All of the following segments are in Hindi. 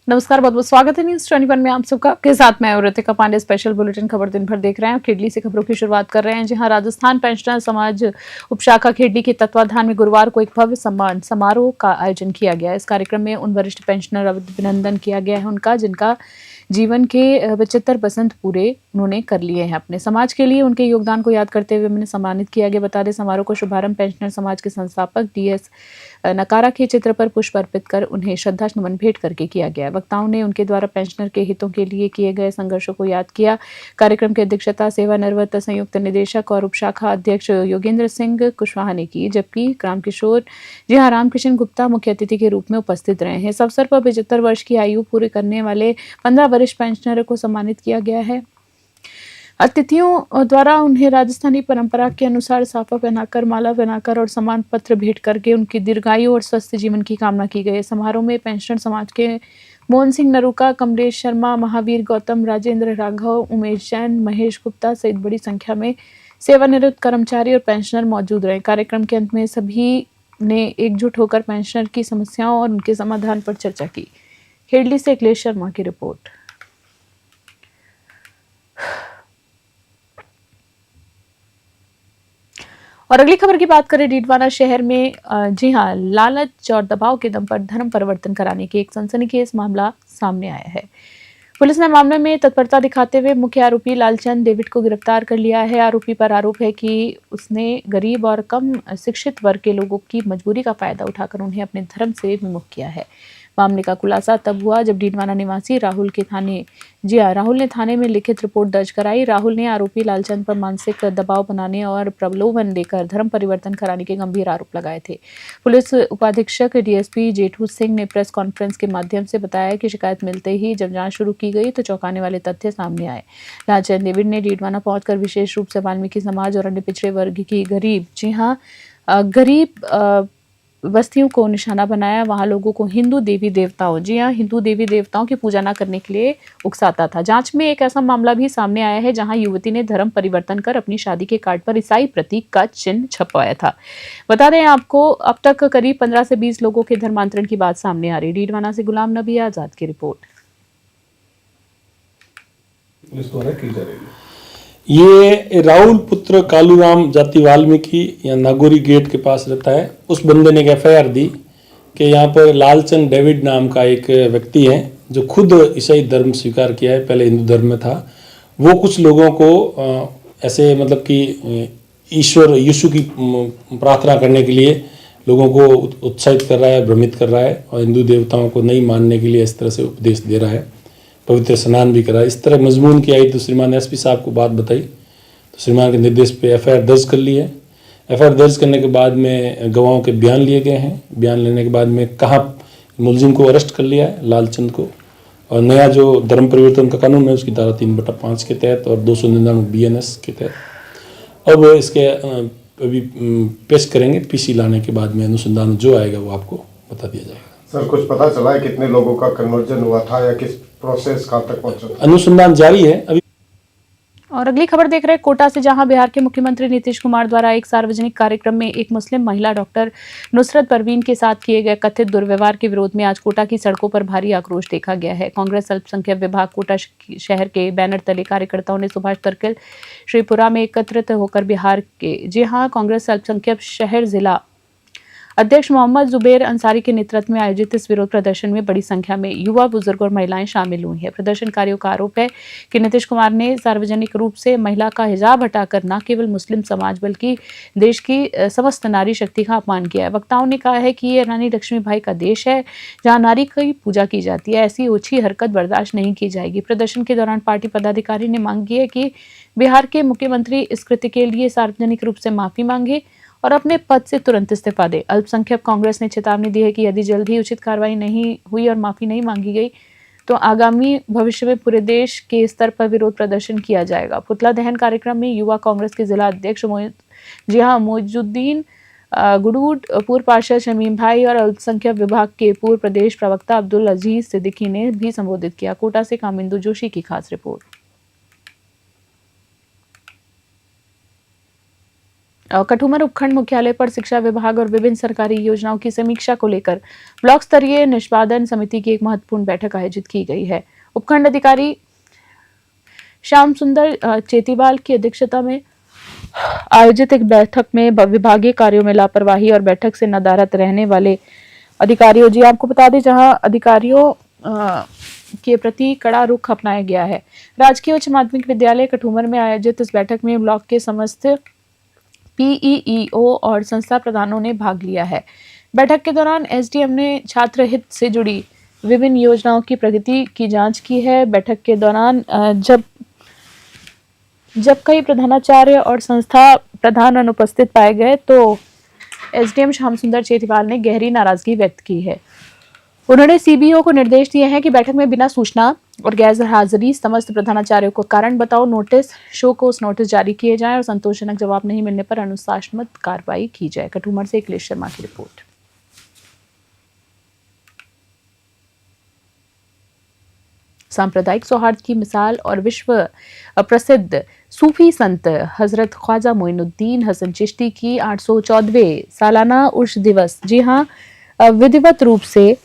नमस्कार, बहुत बहुत स्वागत है न्यूज 21 में आप सबका। के साथ मैं और ऋतिका पांडे। स्पेशल बुलेटिन खबर दिन भर देख रहे हैं। खेडली से खबरों की शुरुआत कर रहे हैं। जी हां, राजस्थान पेंशनर समाज उपशाखा खेडली के तत्वाधान में गुरुवार को एक भव्य सम्मान समारोह का आयोजन किया गया। इस कार्यक्रम में उन वरिष्ठ पेंशनर अभिनंदन किया गया है उनका, जिनका जीवन के 75 बसंत पूरे उन्होंने कर लिए हैं। अपने समाज के लिए उनके योगदान को याद करते हुए उन्हें सम्मानित किया गया। बता दें, समारोह का शुभारंभ पेंशनर समाज के संस्थापक DS नकारा के चित्र पर पुष्प अर्पित कर उन्हें श्रद्धा सुमन भेंट करके किया गया। वक्ताओं ने उनके द्वारा पेंशनर के हितों के लिए किए गए संघर्षों को याद किया। कार्यक्रम की अध्यक्षता सेवानिवृत्त संयुक्त निदेशक और उपशाखा अध्यक्ष योगेंद्र सिंह कुशवाहा ने की, जबकि रामकिशन गुप्ता मुख्य अतिथि के रूप में उपस्थित रहे हैं। इस अवसर पर 75 वर्ष की आयु पूरी करने वाले 15 वरिष्ठ पेंशनरों को सम्मानित किया गया है। अतिथियों द्वारा उन्हें राजस्थानी परंपरा के अनुसार साफा पहनाकर, माला पहनाकर और सम्मान पत्र भेंट करके उनकी दीर्घायु और स्वस्थ जीवन की कामना की गई। समारोह में पेंशनर समाज के मोहन सिंह नरूका, कमलेश शर्मा, महावीर गौतम, राजेंद्र राघव, उमेश जैन, महेश गुप्ता सहित बड़ी संख्या में सेवानिवृत्त कर्मचारी और पेंशनर मौजूद रहे। कार्यक्रम के अंत में सभी ने एकजुट होकर पेंशनर की समस्याओं और उनके समाधान पर चर्चा की। खेडली से अखिलेश शर्मा की रिपोर्ट। और अगली खबर की बात करें, डीडवाना शहर में जी हां, लालच और दबाव के दम पर धर्म परिवर्तन कराने की एक सनसनीखेज मामला सामने आया है। पुलिस ने मामले में तत्परता दिखाते हुए मुख्य आरोपी लालचंद डेविड को गिरफ्तार कर लिया है। आरोपी पर आरोप है कि उसने गरीब और कम शिक्षित वर्ग के लोगों की मजबूरी का फायदा उठाकर उन्हें अपने धर्म से विमुख किया है। मामले का खुलासा तब हुआ जब डीडवाना निवासी राहुल ने थाने में लिखित रिपोर्ट दर्ज कराई। राहुल ने आरोपी लालचंद पर मानसिक दबाव बनाने और प्रलोभन देकर धर्म परिवर्तन कराने के गंभीर आरोप लगाए थे। पुलिस उपाधीक्षक DSP जेठू सिंह ने प्रेस कॉन्फ्रेंस के माध्यम से बताया कि शिकायत मिलते ही जब जांच शुरू की गई तो चौंकाने वाले तथ्य सामने आए। लालचंद डेविड ने डीडवाना पहुंचकर विशेष रूप से वाल्मीकि समाज और अन्य पिछड़े वर्ग की गरीब बस्तियों को निशाना बनाया। वहां लोगों को हिंदू देवी देवताओं की पूजा न करने के लिए उकसाता था। जांच में एक ऐसा मामला भी सामने आया है जहां युवती ने धर्म परिवर्तन कर अपनी शादी के कार्ड पर ईसाई प्रतीक का चिन्ह छपवाया था। बता दें आपको, अब तक करीब 15 से 20 लोगों के धर्मांतरण की बात सामने आ रही। डीडवाना से गुलाम नबी आजाद की रिपोर्ट। पुलिस द्वारा की जा रही है। ये राहुल पुत्र कालूराम जाति वाल्मीकि या नागौरी गेट के पास रहता है। उस बंदे ने एक FIR दी कि यहाँ पर लालचंद डेविड नाम का एक व्यक्ति है जो खुद ईसाई धर्म स्वीकार किया है, पहले हिंदू धर्म में था। वो कुछ लोगों को ऐसे मतलब कि ईश्वर यीशु की प्रार्थना करने के लिए लोगों को उत्साहित कर रहा है, भ्रमित कर रहा है और हिंदू देवताओं को नहीं मानने के लिए इस तरह से उपदेश दे रहा है। पवित्र स्नान भी करा। इस तरह मजमून की आई तो श्रीमान SP साहब को बात बताई तो श्रीमान के निर्देश पे FIR दर्ज कर ली है। FIR दर्ज करने के बाद में गवाहों के बयान लिए गए हैं। बयान लेने के बाद में कहाँ मुलजिम को अरेस्ट कर लिया है, लालचंद को। और नया जो धर्म परिवर्तन का कानून है उसकी धारा 3/5 के तहत और 299 BNS के तहत अब इसके अभी पेश करेंगे। PC लाने के बाद में अनुसंधान जो आएगा वो आपको बता दिया जाएगा। सर, कुछ पता चला है कितने लोगों का कन्वर्जन हुआ था या किस प्रोसेस कहाँ तक पहुंचा? अनुसंधान जारी है अभी। और अगली खबर देख रहे हैं कोटा से, जहां बिहार के मुख्यमंत्री नीतीश कुमार द्वारा एक सार्वजनिक कार्यक्रम में एक मुस्लिम महिला डॉक्टर नुसरत परवीन के साथ किए गए कथित दुर्व्यवहार के विरोध में आज कोटा की सड़कों पर भारी आक्रोश देखा गया है। कांग्रेस अल्पसंख्यक विभाग कोटा शहर के बैनर तले कार्यकर्ताओं ने सुभाष सर्किल श्रीपुरा में एकत्रित होकर बिहार के कांग्रेस अल्पसंख्यक शहर जिला अध्यक्ष मोहम्मद जुबेर अंसारी के नेतृत्व में आयोजित इस विरोध प्रदर्शन में बड़ी संख्या में युवा, बुजुर्ग और महिलाएं शामिल हुई हैं। प्रदर्शनकारियों का आरोप है कि नीतीश कुमार ने सार्वजनिक रूप से महिला का हिजाब हटाकर न केवल मुस्लिम समाज बल्कि देश की समस्त नारी शक्ति का अपमान किया है। वक्ताओं ने कहा है कि ये रानी लक्ष्मीबाई का देश है जहाँ नारी की पूजा की जाती है। ऐसी ओछी हरकत बर्दाश्त नहीं की जाएगी। प्रदर्शन के दौरान पार्टी पदाधिकारी ने मांग की है कि बिहार के मुख्यमंत्री इस कृत्य के लिए सार्वजनिक रूप से माफी मांगे और अपने पद से तुरंत इस्तीफा दे। अल्पसंख्यक कांग्रेस ने चेतावनी दी है कि यदि जल्द ही उचित कार्रवाई नहीं हुई और माफी नहीं मांगी गई तो आगामी भविष्य में पूरे देश के स्तर पर विरोध प्रदर्शन किया जाएगा। पुतला दहन कार्यक्रम में युवा कांग्रेस के जिला अध्यक्ष मोइजुद्दीन गुडूड, पूर्व पार्षद शमीम भाई और अल्पसंख्यक विभाग के पूर्व प्रदेश प्रवक्ता अब्दुल अजीज सिद्दीकी ने भी संबोधित किया। कोटा से कामिंदु जोशी की खास रिपोर्ट। कठुमर उपखंड मुख्यालय पर शिक्षा विभाग और विभिन्न सरकारी योजनाओं की समीक्षा को लेकर ब्लॉक स्तरीय निष्पादन समिति की एक महत्वपूर्ण बैठक आयोजित की गई है। उपखंड अधिकारी श्याम सुंदर चेतीवाल की अध्यक्षता में आयोजित एक बैठक में विभागीय कार्यों में लापरवाही और बैठक से नदारद रहने वाले अधिकारियों आपको बता दें, जहां अधिकारियों के प्रति कड़ा रुख अपनाया गया है। राजकीय उच्च माध्यमिक विद्यालय कठुमर में आयोजित इस बैठक में ब्लॉक के समस्त पीईईओ और संस्था प्रधानों ने भाग लिया है। बैठक के दौरान एसडीएम ने छात्र हित से जुड़ी विभिन्न योजनाओं की प्रगति की जांच की है। बैठक के दौरान जब कई प्रधानाचार्य और संस्था प्रधान अनुपस्थित पाए गए तो एसडीएम श्याम सुंदर चेतीवाल ने गहरी नाराजगी व्यक्त की है। उन्होंने सीबीओ को निर्देश दिए हैं कि बैठक में बिना सूचना और गैर हाजिरी समस्त प्रधानाचार्यों को कारण बताओ नोटिस, शो कोस नोटिस जारी किए जाएं और संतोषजनक जवाब नहीं मिलने पर अनुशासनात्मक कार्रवाई की जाए। कठुमर से अखिलेश शर्मा की रिपोर्ट। सांप्रदायिक सौहार्द की मिसाल और विश्व प्रसिद्ध सूफी संत हजरत ख्वाजा मोइनुद्दीन हसन चिश्ती की 814वें सालाना उर्स दिवस विधिवत रूप से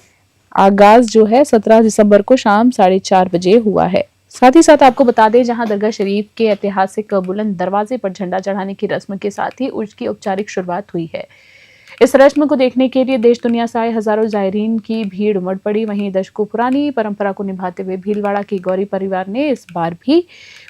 आगाज 17 दिसंबर को शाम 4:30 बजे हुआ है। साथ ही साथ आपको बता दें, जहां दरगाह शरीफ के ऐतिहासिक बुलंद दरवाजे पर झंडा चढ़ाने की रस्म के साथ ही उर्स की औपचारिक शुरुआत हुई है। इस रस्म को देखने के लिए देश दुनिया से आए हजारों जायरीन की भीड़ उमड़ पड़ी। वहीं दशकों पुरानी परंपरा को निभाते हुए भीलवाड़ा की गौरी परिवार ने इस बार भी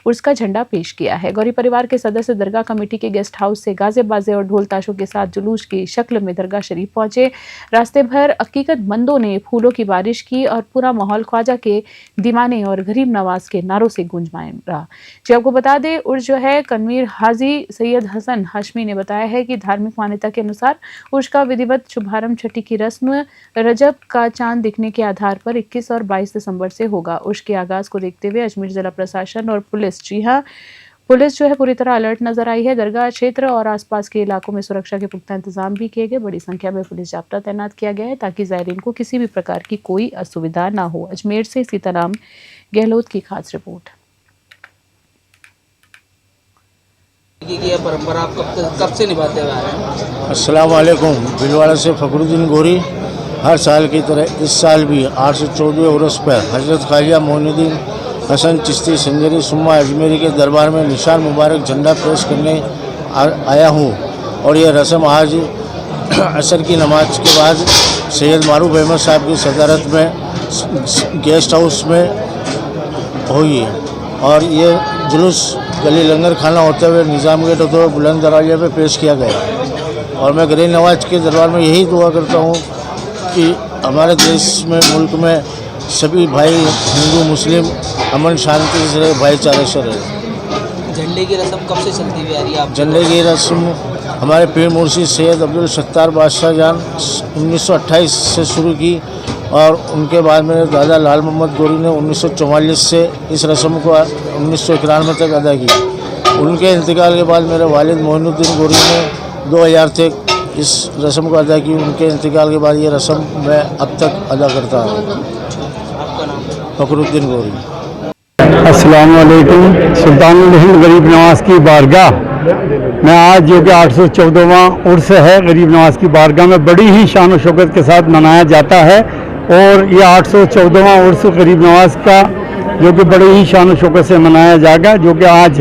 उर्स का झंडा पेश किया है। गौरी परिवार के सदस्य दरगाह कमेटी के गेस्ट हाउस से गाजे बाजे और ढोल ताशों के साथ जुलूस की शक्ल में दरगाह शरीफ पहुंचे। रास्ते भर अकीकतमंदों ने फूलों की बारिश की और पूरा माहौल ख्वाजा के दीवाने और गरीब नवाज के नारों से गूंजमान रहा। आपको बता दें, उर्स कन्वीर हाजी सैयद हसन हाशमी ने बताया है कि धार्मिक मान्यता के अनुसार उर्स का विधिवत शुभारंभ छठी की रस्म रजब का चांद दिखने के आधार पर 21 और 22 दिसंबर से होगा। उर्स के आगाज को देखते हुए अजमेर जिला प्रशासन और पुलिस पुलिस पूरी तरह अलर्ट नजर आई है। दरगाह क्षेत्र और आसपास के इलाकों में सुरक्षा के पुख्ता इंतजाम भी किए गए। बड़ी संख्या में पुलिस जाब्ता तैनात किया गया है ताकि जायरीन को किसी भी प्रकार की कोई असुविधा ना हो। अजमेर से सीताराम गहलोत की खास रिपोर्ट। ये परंपरा आप कब से निभाते हुए आ रहे हैं? अस्सलाम वालेकुम। भीलवाड़ा से फखरुद्दीन गोरी। हर साल की तरह इस साल भी 814वें उर्स पर हजरत ख्वाजा मोइनुद्दीन हसन चिश्ती संजरी सुम्मा अजमेरी के दरबार में निशान मुबारक झंडा पेश करने आया हूँ और यह रस्म आज असर की नमाज के बाद सैयद मारूफ अहमद साहब की सदारत में गेस्ट हाउस में हुई और ये जुलूस गली लंगर खाना होते हुए निज़ाम गेट होते हुए बुलंद दरवाजे पे पेश किया गया। और मैं गरीब नवाज के दरबार में यही दुआ करता हूँ कि हमारे देश में, मुल्क में सभी भाई हिंदू मुस्लिम अमन शांति से रहे, भाईचारे से रहे। झंडे की रस्म कब से चलती हुई आ रही है? आप झंडे की रस्म हमारे पीर मुर्शिद सैयद अब्दुल सत्तार बादशाह जान 1928 से शुरू की और उनके बाद मेरे दादा लाल मोहम्मद गोरी ने 1944 से इस रस्म को 1991 तक अदा की। उनके इंतकाल के बाद मेरे वालिद मोइनुद्दीन गोरी ने 2000 तक इस रस्म को अदा की। उनके इंतकाल के बाद ये रस्म मैं अब तक अदा करता हूँ। आपका नाम? फखरुद्दीन गोरी। अस्सलाम वालेकुम। सुल्तानुल हिंद गरीब नवाज की बारगाह में आज जो कि 814वां उर्स है, गरीब नवाज की बारगाह में बड़ी ही शान और शौकत के साथ मनाया जाता है। और ये 814वां उर्स गरीब नवाज का जो कि बड़े ही शान और शौकत से मनाया जाएगा, जो कि आज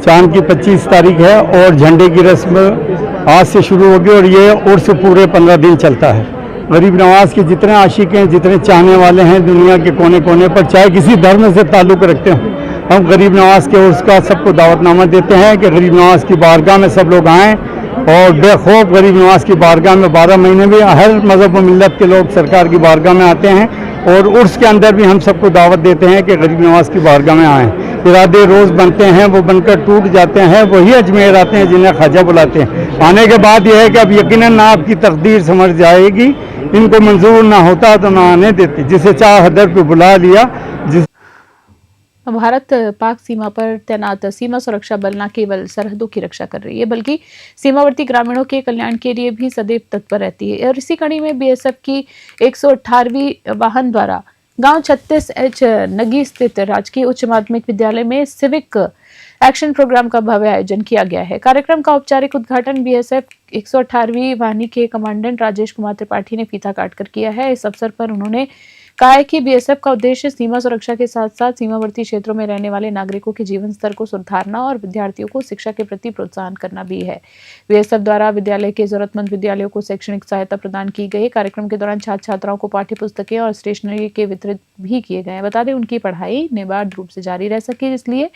चांद की 25 तारीख है और झंडे की रस्म आज से शुरू होगी और ये उर्स पूरे 15 दिन चलता है। गरीब नवाज के जितने आशिक हैं, जितने चाहने वाले हैं दुनिया के कोने कोने पर, चाहे किसी धर्म से ताल्लुक़ रखते हों, हम गरीब नवाज के उर्स का सबको दावतनामा देते हैं कि गरीब नवाज की बारगाह में सब लोग आएँ और बेखौफ गरीब नवाज की बारगाह में 12 महीने में हर मज़हब व मिल्लत के लोग सरकार की बारगाह में आते हैं और उर्स के अंदर भी हम सबको दावत देते हैं कि गरीब नवाज की बारगाह में आएँ। इरादे रोज़ बनते हैं, वो बनकर टूट जाते हैं, वही अजमेर आते हैं जिन्हें ख्वाजा बुलाते हैं। आने के बाद यह है कि अब यकीनन ना आपकी तकदीर समझ जाएगी, इनको मंजूर ना होता तो ना आने देते, जिसे चाह हदर पे बुला लिया। भारत पाक सीमा पर तैनात सीमा सुरक्षा बल न केवल सरहदों की रक्षा कर रही है बल्कि सीमावर्ती ग्रामीणों के कल्याण के लिए भी सदैव तत्पर रहती है। और इसी कड़ी में बीएसएफ की 118वीं वाहन द्वारा गांव 36H नगी स्थित राजकीय उच्च माध्यमिक विद्यालय में सिविक एक्शन प्रोग्राम का भव्य आयोजन किया गया है। कार्यक्रम का औपचारिक उद्घाटन बीएसएफ 118वीं वाहिनी के कमांडेंट राजेश कुमार त्रिपाठी ने फीता काटकर किया है। इस अवसर पर उन्होंने कहा है कि बीएसएफ का उद्देश्य सीमा सुरक्षा के साथ साथ सीमावर्ती क्षेत्रों में रहने वाले नागरिकों के जीवन स्तर को सुधारना और विद्यार्थियों को शिक्षा के प्रति प्रोत्साहन करना भी है। बीएसएफ द्वारा विद्यालय के जरूरतमंद विद्यालयों को शैक्षणिक सहायता प्रदान की गई। कार्यक्रम के दौरान छात्र छात्राओं को पाठ्य पुस्तकें और स्टेशनरी के वितरित भी किए गए। बता दें उनकी पढ़ाई निर्बाध रूप से जारी रह सके, इसलिए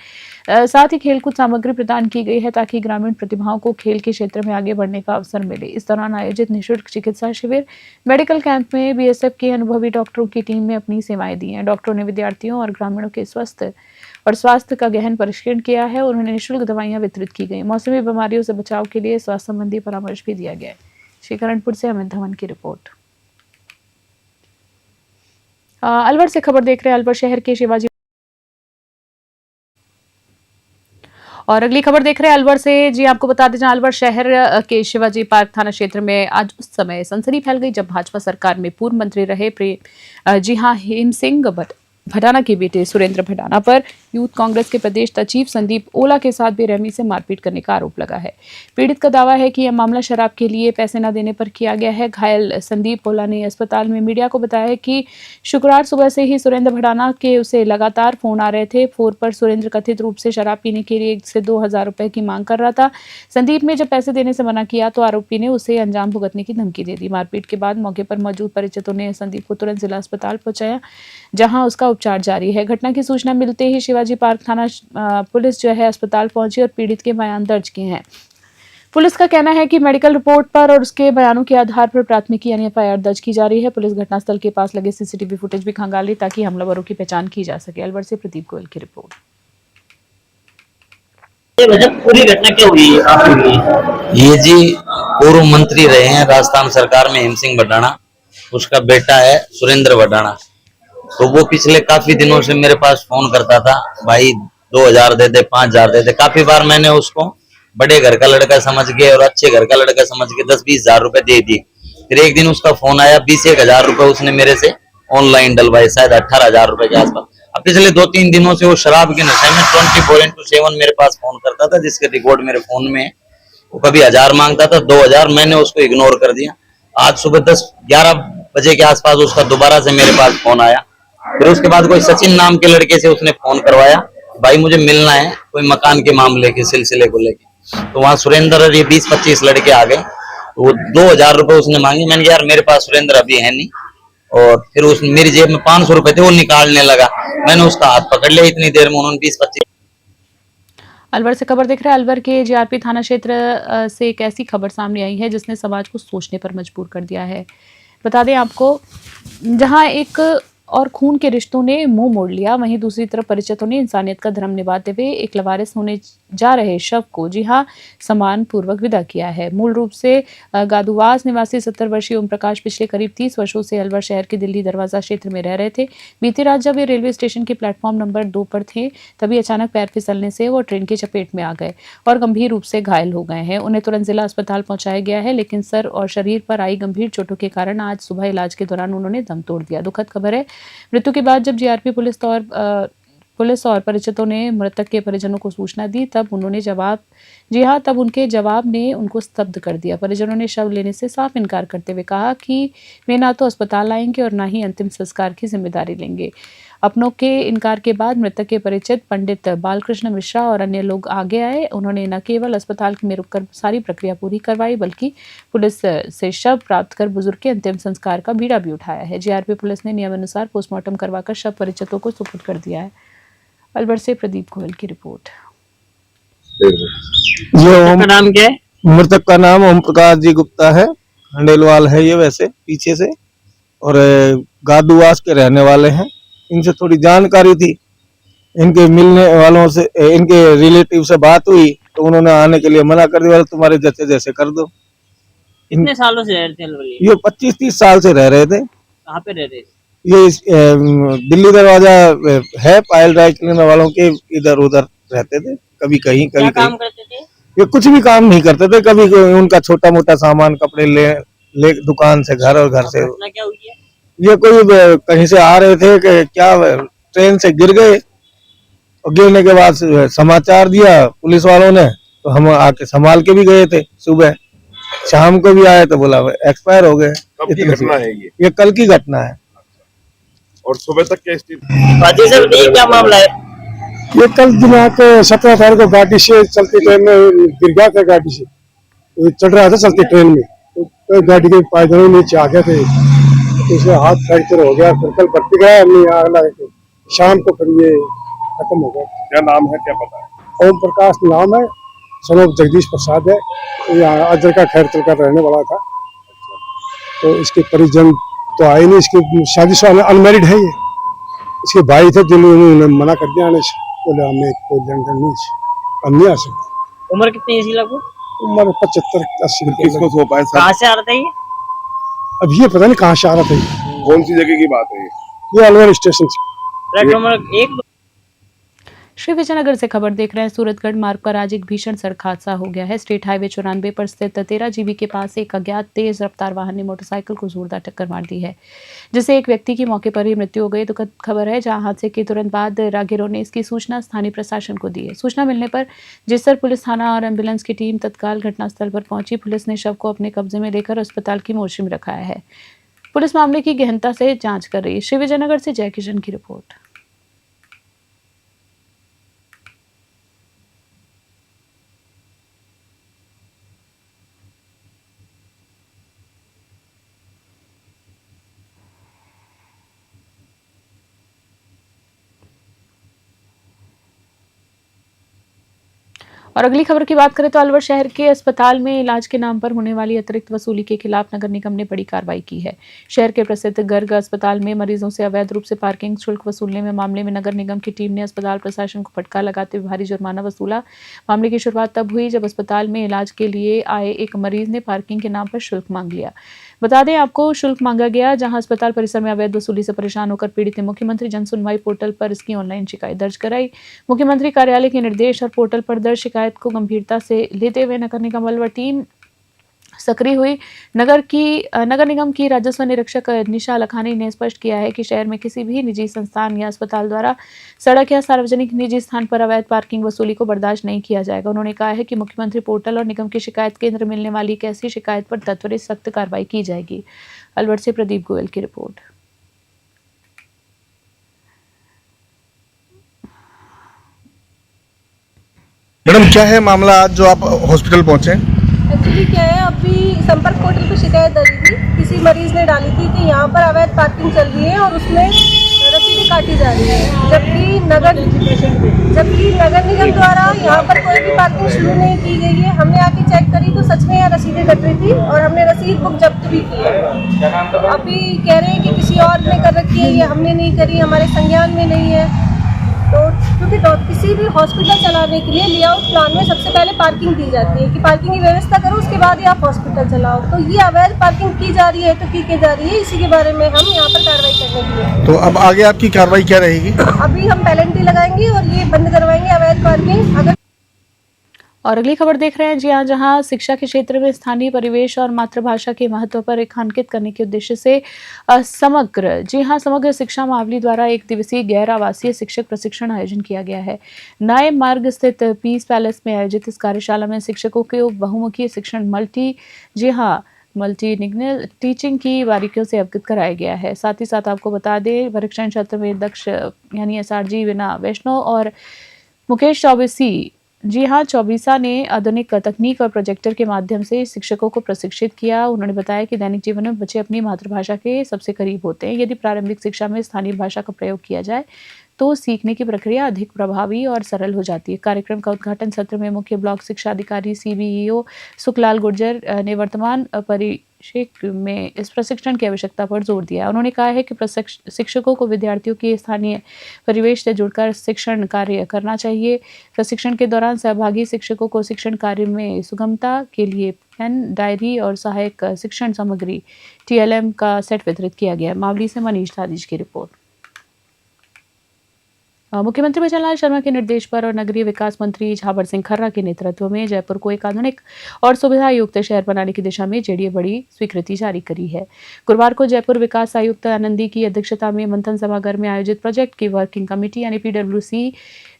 साथ ही खेलकूद सामग्री प्रदान की गई है ताकि ग्रामीण प्रतिभाओं को खेल के क्षेत्र में आगे बढ़ने का अवसर मिले। इस दौरान आयोजित निःशुल्क चिकित्सा शिविर मेडिकल कैंप में बीएसएफ के अनुभवी डॉक्टरों की टीम ने अपनी सेवाएं दी हैं। डॉक्टरों ने विद्यार्थियों और ग्रामीणों के स्वास्थ्य का गहन परीक्षण किया है और उन्हें निःशुल्क दवाइयां वितरित की गई। मौसमी बीमारियों से बचाव के लिए स्वास्थ्य संबंधी परामर्श भी दिया गया है। श्रीकरणपुर से अमित धवन की रिपोर्ट। अलवर से खबर देख रहे हैं। अलवर शहर के शिवाजी और अगली खबर देख रहे हैं अलवर से। जी आपको बता दें, अलवर शहर के शिवाजी पार्क थाना क्षेत्र में आज उस समय सनसनी फैल गई जब भाजपा सरकार में पूर्व मंत्री रहे हेम सिंह भडाना के बेटे सुरेंद्र भडाना पर यूथ कांग्रेस के प्रदेश सचिव संदीप ओला के साथ बेरहमी से मारपीट करने का आरोप लगा है। पीड़ित का दावा है कि यह मामला शराब के लिए पैसे न देने पर किया गया है। घायल संदीप ओला ने अस्पताल में मीडिया को बताया कि शुक्रवार सुबह से ही सुरेंद्र भडाना के उसे लगातार फोन आ रहे थे। फोन पर सुरेंद्र कथित रूप से शराब पीने के लिए 1 से 2,000 रुपए की मांग कर रहा था। संदीप ने जब पैसे देने से मना किया तो आरोपी ने उसे अंजाम भुगतने की धमकी दे दी। मारपीट के बाद मौके पर मौजूद परिचितों ने संदीप को तुरंत जिला अस्पताल पहुंचाया, जहां उसका उपचार जारी है। घटना की सूचना मिलते ही शिवाजी पार्क थाना पुलिस अस्पताल पहुंची और पीड़ित के बयान दर्ज किए हैं। पुलिस का कहना है कि मेडिकल रिपोर्ट पर और उसके बयानों के आधार पर प्राथमिकी यानी एफआईआर दर्ज की जा रही है। पुलिस घटनास्थल के पास लगे सीसीटीवी फुटेज भी खंगाल रही ताकि हमलावरों की पहचान की जा सके। अलवर से प्रदीप गोयल की रिपोर्ट। पूरी घटना क्या हुई? ये जी पूर्व मंत्री रहे हैं राजस्थान सरकार में हेम सिंह भडाना, उसका बेटा है सुरेंद्र भडाना। तो वो पिछले काफी दिनों से मेरे पास फोन करता था, भाई 2,000 दे दे, 5,000 दे दे। काफी बार मैंने उसको बड़े घर का लड़का समझ के और अच्छे घर का लड़का समझ के 10-20 हजार रुपए दे दिए। फिर एक दिन उसका फोन आया, 20-1 हजार रुपए उसने मेरे से ऑनलाइन डलवाए, शायद 18,000 रुपए के आसपास। अब पिछले 2-3 दिनों से वो शराब के नशे में 24/7 मेरे पास फोन करता था, जिसके रिकॉर्ड मेरे फोन में है। वो कभी 1000 मांगता था, 2,000, मैंने उसको इग्नोर कर दिया। आज सुबह 10-11 बजे के आसपास उसका दोबारा से मेरे पास फोन आया। फिर उसके बाद कोई सचिन नाम के लड़के से उसने फोन करवाया, भाई मुझे मिलना है कोई मकान के मामले के सिलसिले को लेके। तो वहां सुरेंद्र और ये 20-25 लड़के आ गए। तो वो 2,000 रुपए उसने मांगे। मैंने यार मेरे पास सुरेंद्र अभी है नहीं। और फिर उस मेरी जेब में 500 रुपए थे, वो निकालने लगा। मैंने उसका हाथ पकड़ लिया। इतनी देर में उन्होंने 20-25। अलवर से खबर देख रहे हैं। अलवर के जीआरपी थाना क्षेत्र से एक ऐसी खबर सामने आई है जिसने समाज को सोचने पर मजबूर कर दिया है। बता दें आपको, जहां एक और खून के रिश्तों ने मुंह मोड़ लिया, वहीं दूसरी तरफ परिचितों ने इंसानियत का धर्म निभाते हुए एक लवारिस होने जा रहे शव को सम्मान पूर्वक विदा किया है। मूल रूप से गादुवास निवासी 70 वर्षीय ओम प्रकाश पिछले करीब 30 वर्षों से अलवर शहर के दिल्ली दरवाजा क्षेत्र में रह रहे थे। बीती रात जब वे रेलवे स्टेशन के प्लेटफॉर्म नंबर 2 पर थे, तभी अचानक पैर फिसलने से वो ट्रेन की चपेट में आ गए और गंभीर रूप से घायल हो गए हैं। उन्हें तुरंत जिला अस्पताल पहुंचाया गया है, लेकिन सर और शरीर पर आई गंभीर चोटों के कारण आज सुबह इलाज के दौरान उन्होंने दम तोड़ दिया। दुखद खबर है। मृत्यु के बाद जब जीआरपी पुलिस और परिचितों ने मृतक के परिजनों को सूचना दी, तब उनके जवाब ने उनको स्तब्ध कर दिया। परिजनों ने शव लेने से साफ इनकार करते हुए कहा कि वे ना तो अस्पताल आएंगे और ना ही अंतिम संस्कार की जिम्मेदारी लेंगे। अपनों के इनकार के बाद मृतक के परिचित पंडित बालकृष्ण मिश्रा और अन्य लोग आगे आए। उन्होंने न केवल अस्पताल में रुककर सारी प्रक्रिया पूरी करवाई, बल्कि पुलिस से शव प्राप्त कर बुजुर्ग के अंतिम संस्कार का बीड़ा भी उठाया है। जीआरपी पुलिस ने नियमानुसार पोस्टमार्टम करवाकर शव परिचितों को सुपुर्द कर दिया है। अलवर से प्रदीप गोयल की रिपोर्ट। का नाम क्या है? मृतक का नाम ओम प्रकाश जी गुप्ता है। हंडेलवाल है ये वैसे पीछे से, और गादुवास के रहने वाले हैं। इनसे थोड़ी जानकारी थी, इनके मिलने वालों से, इनके रिलेटिव से बात हुई तो उन्होंने आने के लिए मना कर दिया, तुम्हारे जैसे जैसे कर दो। कितने सालों से रह रहे थे? ये 25-30 साल से रह रहे थे। कहाँ पे रह रहे थे? ये दिल्ली दरवाजा है, पायल ड्राई क्लीनर वालों के इधर उधर रहते थे। कभी कहीं कभी काम करते थे? ये कुछ भी काम नहीं करते थे। कभी उनका छोटा मोटा सामान, कपड़े ले दुकान से घर और घर से। क्या हुई है? ये कोई कहीं से आ रहे थे कि क्या ट्रेन से गिर गए और गिरने के बाद समाचार दिया पुलिस वालों ने, तो हम आके संभाल के भी गए थे। सुबह शाम को भी आए तो बोला एक्सपायर हो गए। कब की घटना है ये कल की घटना है। और सुबह तक क्या स्थिति? बाजी सर ये क्या मामला है? ये कल दिनांक 17 तारीख को गाड़ी से चलती ट्रेन में गिर गया था। गाड़ी से चल रहा था चलती ट्रेन में, तो गाड़ी के पायदानों नीचे आ गए थे, उसे हाथ फ्रैक्चर हो गया। फिर कल भर्ती गया, हमने आग लगा के शाम को फिर ये खत्म हो गया। क्या नाम है, क्या पता है? ओम प्रकाश नाम है, सनोप जगदीश प्रसाद है। यहाँ अजर का खैरतल का रहने वाला था। तो इसके परिजन तो आए नहीं, इसकी शादीशुदा अनमैरिड है ये। इसके भाई थे जिन्होंने मना कर दिया आने से, बोले हमें कोई लेन-देन नहीं, हम नहीं आ सकते। उम्र कितनी है इसकी लगभग? उम्र 75-80 किसको सौंपा है सर? कहाँ से आ रहा था ये? अब ये पता नहीं कहाँ से आ रहा था ये। कौन सी जगह की बात है ये अलवर स्टेशन से। Flat number 1। श्री विजयनगर से खबर देख रहे हैं। सूरतगढ़ मार्ग पर आज एक भीषण सड़क हादसा हो गया है। स्टेट हाईवे 94 पर स्थित 13 जीबी के पास एक अज्ञात तेज रफ्तार वाहन ने मोटरसाइकिल को जोरदार टक्कर मार दी है, जिससे एक व्यक्ति की मौके पर ही मृत्यु हो गई। दुखद खबर है, जहां हादसे के तुरंत बाद राहगीरों ने इसकी सूचना स्थानीय प्रशासन को दी है। सूचना मिलने पर जिसर पुलिस थाना और एम्बुलेंस की टीम तत्काल घटनास्थल पर पहुंची। पुलिस ने शव को अपने कब्जे में लेकर अस्पताल की मोर्चरी में रखाया है। पुलिस मामले की गहनता से जांच कर रही है। श्री विजयनगर से जय किशन की रिपोर्ट। और अगली खबर की बात करें तो अलवर शहर के अस्पताल में इलाज के नाम पर होने वाली अतिरिक्त वसूली के खिलाफ नगर निगम ने बड़ी कार्रवाई की है। शहर के प्रसिद्ध गर्ग अस्पताल में मरीजों से अवैध रूप से पार्किंग शुल्क वसूलने में मामले में नगर निगम की टीम ने अस्पताल प्रशासन को फटकार लगाते हुए भारी जुर्माना वसूला। मामले की शुरुआत तब हुई जब अस्पताल में इलाज के लिए आए एक मरीज ने पार्किंग के नाम पर शुल्क मांग लिया। बता दें आपको, शुल्क मांगा गया, जहां अस्पताल परिसर में अवैध वसूली से परेशान होकर पीड़ित ने मुख्यमंत्री जन सुनवाई पोर्टल पर इसकी ऑनलाइन शिकायत दर्ज कराई। मुख्यमंत्री कार्यालय के निर्देश और पोर्टल पर दर्ज शिकायत को गंभीरता से लेते हुए नगर निगम अलवर टीम सक्रिय हुई। नगर निगम की राजस्व निरीक्षक निशा लखानी ने स्पष्ट किया है कि शहर में किसी भी निजी संस्थान या अस्पताल द्वारा सड़क या सार्वजनिक निजी स्थान पर अवैध पार्किंग वसूली को बर्दाश्त नहीं किया जाएगा। उन्होंने कहा है कि मुख्यमंत्री पोर्टल और निगम की शिकायत केंद्र मिलने वाली एक ऐसी शिकायत पर त्वरित सख्त कार्रवाई की जाएगी। अलवर से प्रदीप गोयल की रिपोर्ट। मैडम क्या है मामला आज जो आप हॉस्पिटल पहुंचे? एक्चुअली क्या है, अभी संपर्क पोर्टल पर शिकायत दर्ज थी। किसी मरीज ने डाली थी कि यहाँ पर अवैध पार्किंग चल रही है और उसमें रसीदें काटी जा रही है, जबकि नगर निगम द्वारा यहाँ पर कोई भी पार्किंग शुरू नहीं की गई है। हमने आके चेक करी तो सच में यहाँ रसीदें कट रही थी और हमने रसीद बुक जब्त भी की है। तो अभी कह रहे हैं कि किसी और ने कर रखी है, ये हमने नहीं करी, हमारे संज्ञान में नहीं है। तो क्योंकि किसी भी हॉस्पिटल चलाने के लिए लेआउट प्लान में सबसे पहले पार्किंग दी जाती है कि पार्किंग की व्यवस्था करो, उसके बाद ही आप हॉस्पिटल चलाओ। तो ये अवैध पार्किंग की जा रही है तो की जा रही है, इसी के बारे में हम यहाँ पर कार्रवाई करने के लिए। तो अब आगे आपकी कार्रवाई क्या रहेगी? अभी हम पेनल्टी लगाएंगे और ये बंद करवाएंगे अवैध पार्किंग। अगर और अगली खबर देख रहे हैं, जी हाँ, जहां शिक्षा के क्षेत्र में स्थानीय परिवेश और मातृभाषा के महत्व पर रेखांकित करने के उद्देश्य से समग्र शिक्षा मावली द्वारा एक दिवसीय गैर आवासीय शिक्षक प्रशिक्षण आयोजन किया गया है। नए मार्ग स्थित पीस पैलेस में आयोजित इस कार्यशाला में शिक्षकों के बहुमुखी शिक्षण मल्टीलिंगुअल टीचिंग की बारीकियों से अवगत कराया गया है। साथ ही साथ आपको बता दें, परीक्षण क्षेत्र में दक्ष यानी SRG वीना वैष्णव और मुकेश चौबीसा ने आधुनिक तकनीक और प्रोजेक्टर के माध्यम से शिक्षकों को प्रशिक्षित किया। उन्होंने बताया कि दैनिक जीवन में बच्चे अपनी मातृभाषा के सबसे करीब होते हैं। यदि प्रारंभिक शिक्षा में स्थानीय भाषा का प्रयोग किया जाए तो सीखने की प्रक्रिया अधिक प्रभावी और सरल हो जाती है। कार्यक्रम का उद्घाटन सत्र में मुख्य ब्लॉक शिक्षा अधिकारी CBEO सुखलाल गुर्जर ने वर्तमान परिप्रेक्ष्य में इस प्रशिक्षण की आवश्यकता पर जोर दिया। उन्होंने कहा है कि शिक्षकों को विद्यार्थियों के स्थानीय परिवेश से जुड़कर शिक्षण कार्य करना चाहिए। प्रशिक्षण के दौरान सहभागी शिक्षकों को शिक्षण कार्य में सुगमता के लिए पेन, डायरी और सहायक शिक्षण सामग्री TLM का सेट वितरित किया गया। मावली से मनीष दादिश की रिपोर्ट। मुख्यमंत्री भजनलाल शर्मा के निर्देश पर और नगरीय विकास मंत्री झावर सिंह खर्रा के नेतृत्व में जयपुर को एक आधुनिक और सुविधा युक्त शहर बनाने की दिशा में JDA बड़ी स्वीकृति जारी करी है। गुरुवार को जयपुर विकास आयुक्त आनंदी की अध्यक्षता में मंथन सभागार में आयोजित प्रोजेक्ट की वर्किंग कमेटी यानी PWC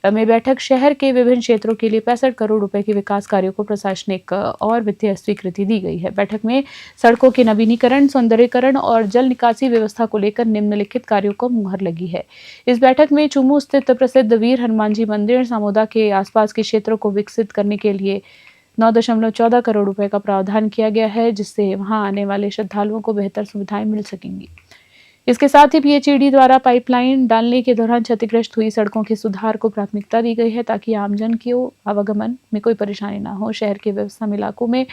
में बैठक शहर के विभिन्न क्षेत्रों के लिए 65 करोड़ रुपए के विकास कार्यों को प्रशासनिक और वित्तीय स्वीकृति दी गई है। बैठक में सड़कों के नवीनीकरण, सौंदर्यीकरण और जल निकासी व्यवस्था को लेकर निम्नलिखित कार्यों को मुहर लगी है। इस बैठक में चुमू स्थित प्रसिद्ध वीर हनुमान जी मंदिर सामोदा के आसपास के क्षेत्रों को विकसित करने के लिए 9.14 करोड़ रुपए का प्रावधान किया गया है, जिससे वहां आने वाले श्रद्धालुओं को बेहतर सुविधाएं मिल सकेंगी। इसके साथ ही पीएचईडी द्वारा पाइपलाइन डालने के दौरान क्षतिग्रस्त हुई सड़कों के सुधार को प्राथमिकता दी गई है, ताकि आमजन को आवागमन में कोई परेशानी न हो। शहर के व्यवस्था इलाकों में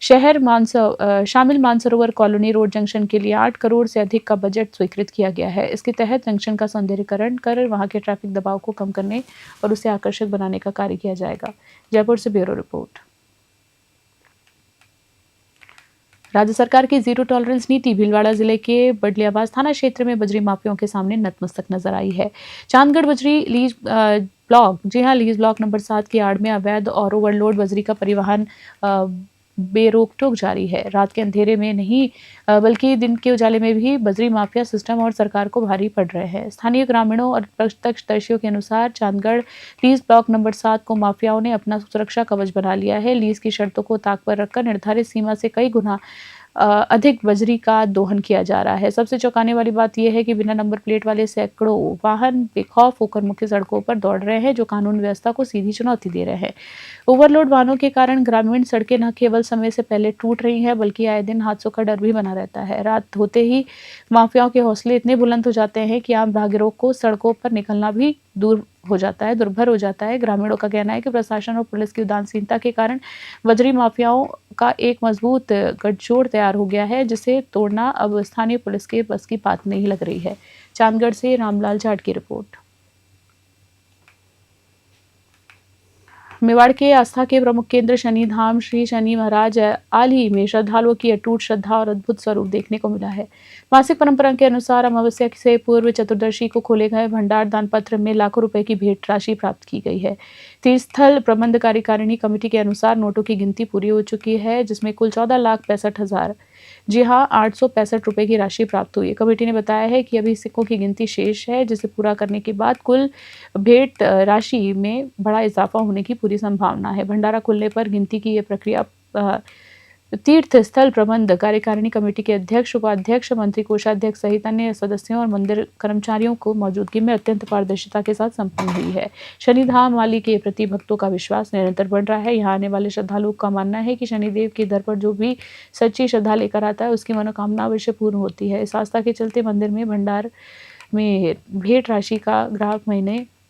शामिल मानसरोवर कॉलोनी रोड जंक्शन के लिए 8 करोड़ से अधिक का बजट स्वीकृत किया गया है। इसके तहत जंक्शन का सौंदर्यीकरण कर वहां के ट्रैफिक दबाव को कम करने और उसे आकर्षक बनाने का कार्य किया जाएगा। जयपुर से ब्यूरो रिपोर्ट। राज्य सरकार की जीरो टॉलरेंस नीति भीलवाड़ा जिले के बडलियाबाज थाना क्षेत्र में बजरी माफियाओं के सामने नतमस्तक नजर आई है। चांदगढ़ बजरी लीज ब्लॉक, जी हां, लीज ब्लॉक नंबर 7 की आड़ में अवैध और ओवरलोड बजरी का परिवहन बेरोक टोक जारी है। रात के अंधेरे में नहीं बल्कि दिन के उजाले में भी बजरी माफिया सिस्टम और सरकार को भारी पड़ रहे हैं। स्थानीय ग्रामीणों और प्रत्यक्षदर्शियों के अनुसार चांदगढ़ लीज ब्लॉक नंबर 7 को माफियाओं ने अपना सुरक्षा कवच बना लिया है। लीज की शर्तों को ताक पर रखकर निर्धारित सीमा से कई गुना अधिक बजरी का दोहन किया जा रहा है। सबसे चौंकाने वाली बात यह है कि बिना नंबर प्लेट वाले सैकड़ों वाहन बेखौफ होकर मुख्य सड़कों पर दौड़ रहे हैं, जो कानून व्यवस्था को सीधी चुनौती दे रहे हैं। ओवरलोड वाहनों के कारण ग्रामीण सड़कें न केवल समय से पहले टूट रही हैं, बल्कि आए दिन हादसों का डर भी बना रहता है। रात होते ही माफियाओं के हौसले इतने बुलंद हो जाते हैं कि आम राहगीरों को सड़कों पर निकलना भी दुर्भर हो जाता है। ग्रामीणों का कहना है कि प्रशासन और पुलिस की उदासीनता के कारण बजरी माफियाओं का एक मजबूत गठजोड़ तैयार हो गया है, जिसे तोड़ना अब स्थानीय पुलिस के बस की बात नहीं लग रही है। चांदगढ़ से रामलाल जाट की रिपोर्ट। मेवाड़ के आस्था के प्रमुख केंद्र शनि धाम श्री शनि महाराज आली में श्रद्धालुओं की अटूट श्रद्धा और अद्भुत स्वरूप देखने को मिला है। मासिक परंपरा के अनुसार अमावस्या से पूर्व चतुर्दशी को खोले गए भंडार दान पत्र में लाखों रुपए की भेंट राशि प्राप्त की गई है। तीर्थस्थल प्रबंध कार्यकारिणी कमेटी के अनुसार नोटों की गिनती पूरी हो चुकी है, जिसमें कुल 14,65,000 जी हां 865 रुपए की राशि प्राप्त हुई है। कमेटी ने बताया है कि अभी सिक्कों की गिनती शेष है, जिसे पूरा करने के बाद कुल भेंट राशि में बड़ा इजाफा होने की पूरी संभावना है। भंडारा खुलने पर गिनती की यह प्रक्रिया तीर्थ स्थल प्रबंध कार्यकारिणी कमेटी के अध्यक्ष, उपाध्यक्ष, मंत्री कोषाध्यक्ष सहित अन्य सदस्यों और मंदिर कर्मचारियों को मौजूदगी में अत्यंत पारदर्शिता के साथ संपन्न हुई है। शनिधाम वाली के प्रति भक्तों का विश्वास निरंतर बढ़ रहा है। यहाँ आने वाले श्रद्धालुओं का मानना है कि शनिदेव के दर पर जो भी सच्ची श्रद्धा लेकर आता है, उसकी मनोकामना अवश्य पूर्ण होती है। इस आस्था के चलते मंदिर में भंडार में भेंट राशि का ग्राहक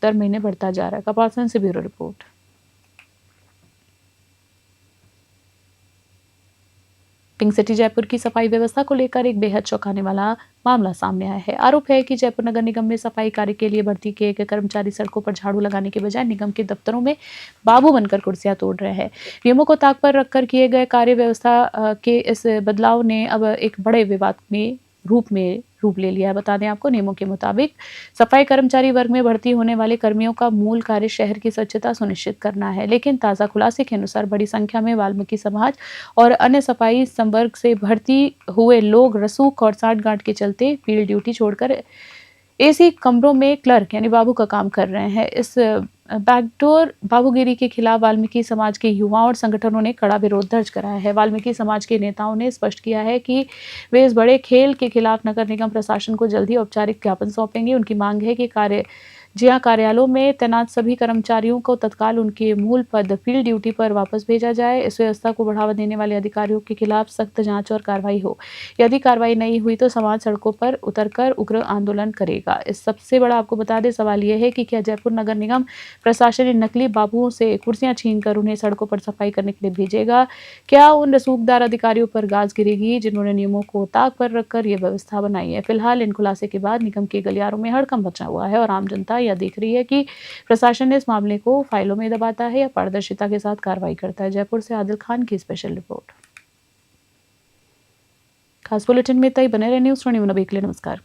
दर महीने बढ़ता जा रहा है। कपासन से bureau report. Pink city Jaipur की सफाई व्यवस्था को लेकर एक बेहद चौंकाने वाला मामला सामने आया है। आरोप है कि जयपुर नगर निगम में सफाई कार्य के लिए भर्ती किए गए कर्मचारी सड़कों पर झाड़ू लगाने के बजाय निगम के दफ्तरों में बाबू बनकर कुर्सियां तोड़ रहे हैं। नियमों को ताक पर रखकर किए गए कार्य व्यवस्था के इस बदलाव ने अब एक बड़े विवाद में रूप ले लिया है। बता दें आपको, नियमों के मुताबिक सफाई कर्मचारी वर्ग में भर्ती होने वाले कर्मियों का मूल कार्य शहर की स्वच्छता सुनिश्चित करना है, लेकिन ताज़ा खुलासे के अनुसार बड़ी संख्या में वाल्मीकि समाज और अन्य सफाई संवर्ग से भर्ती हुए लोग रसूख और साठगांठ के चलते फील्ड ड्यूटी छोड़कर एसी कमरों में क्लर्क यानी बाबू का काम कर रहे हैं। इस बैकडोर बाबूगिरी के खिलाफ वाल्मीकि समाज के युवाओं और संगठनों ने कड़ा विरोध दर्ज कराया है। वाल्मीकि समाज के नेताओं ने स्पष्ट किया है कि वे इस बड़े खेल के खिलाफ नगर निगम प्रशासन को जल्द ही औपचारिक ज्ञापन सौंपेंगे। उनकी मांग है कि कार्यालयों में तैनात सभी कर्मचारियों को तत्काल उनके मूल पद फील्ड ड्यूटी पर वापस भेजा जाए। इस व्यवस्था को बढ़ावा देने वाले अधिकारियों के खिलाफ सख्त जांच और कार्रवाई हो। यदि कार्रवाई नहीं हुई तो समाज सड़कों पर उतरकर उग्र आंदोलन करेगा। इस सबसे बड़ा आपको बता दें सवाल यह है कि क्या जयपुर नगर निगम प्रशासन इन नकली बाबुओं से कुर्सियां छीनकर उन्हें सड़कों पर सफाई करने के लिए भेजेगा? क्या उन रसूखदार अधिकारियों पर गाज गिरेगी जिन्होंने नियमों को ताक पर रखकर यह व्यवस्था बनाई है? फिलहाल इन खुलासे के बाद निगम के गलियारों में हड़कंप मचा हुआ है और आम जनता यह देख रही है कि प्रशासन इस मामले को फाइलों में दबाता है या पारदर्शिता के साथ कार्रवाई करता है। जयपुर से आदिल खान की स्पेशल रिपोर्ट। खास बुलेटिन में तय बने रहे न्यूज़ 21 के लिए नमस्कार।